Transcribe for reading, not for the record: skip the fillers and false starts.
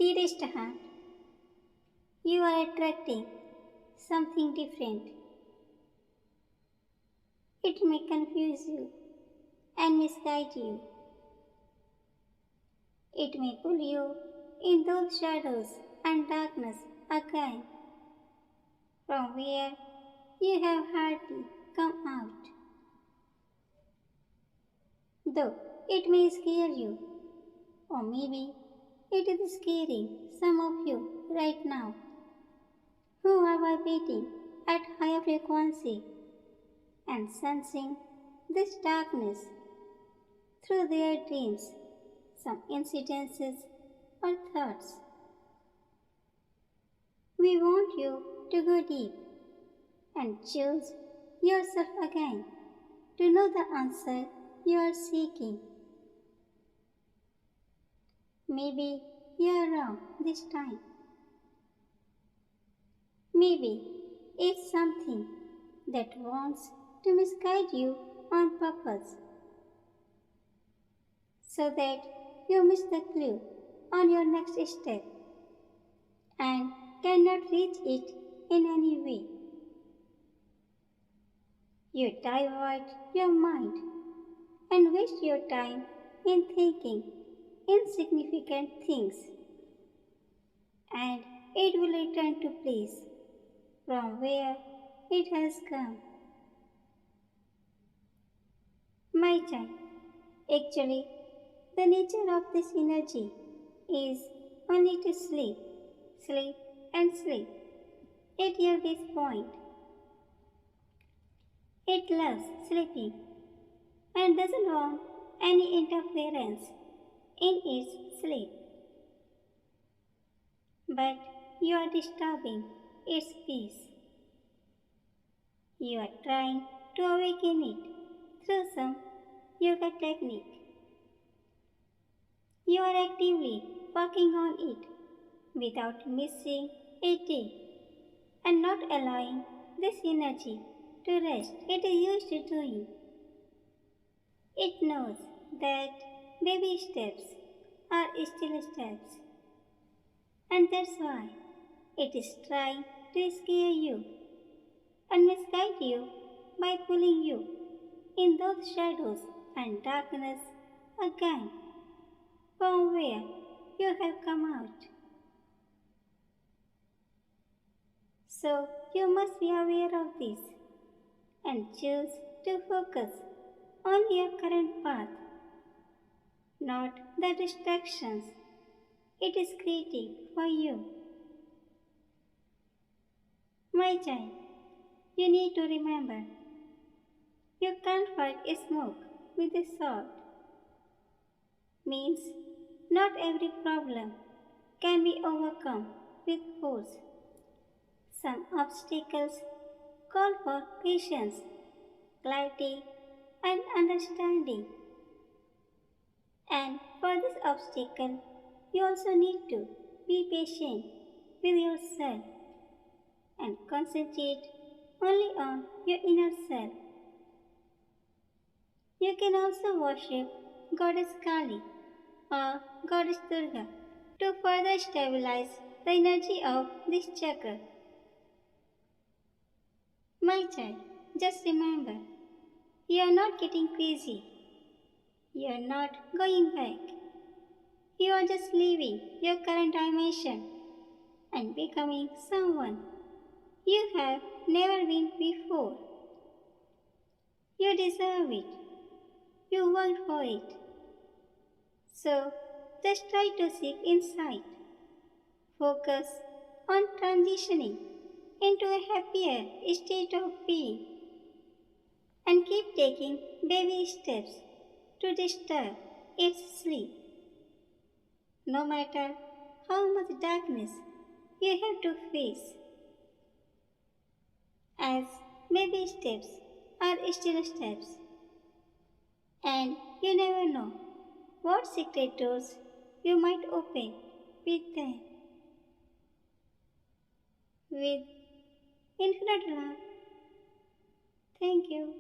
Dearest heart, you are attracting something different. It may confuse you and misguide you. It may pull you in those shadows and darkness again, from where you have hardly come out. Though it may scare you, or maybe it is scaring some of you right now who are vibrating at higher frequency and sensing this darkness through their dreams, some incidences or thoughts. We want you to go deep and choose yourself again to know the answer you are seeking. Maybe you are wrong this time. Maybe it's something that wants to misguide you on purpose so that you miss the clue on your next step and cannot reach it in any way. You divert your mind and waste your time in thinking insignificant things, and it will return to place from where it has come. My child, actually, the nature of this energy is only to sleep, sleep, and sleep at your base point. It loves sleeping and doesn't want any interference in its sleep. But you are disturbing its peace. You are trying to awaken it through some yoga technique. You are actively working on it without missing a day and not allowing this energy to rest. It is used to doing. It knows that baby steps are still steps, and that's why it is trying to scare you and misguide you by pulling you in those shadows and darkness again from where you have come out. So you must be aware of this and choose to focus on your current path, not the distractions it is creating for you. My child, you need to remember you can't fight smoke with a sword. Means not every problem can be overcome with force. Some obstacles call for patience, clarity, and understanding. And for this obstacle, you also need to be patient with yourself and concentrate only on your inner self. You can also worship Goddess Kali or Goddess Durga to further stabilize the energy of this chakra. My child, just remember, you are not getting crazy. You are not going back. You are just leaving your current dimension and becoming someone you have never been before. You deserve it. You worked for it. So just try to seek insight. Focus on transitioning into a happier state of being and keep taking baby steps to disturb its sleep. No matter how much darkness you have to face, as baby steps are still steps, and you never know what secret doors you might open with them. With infinite love, thank you.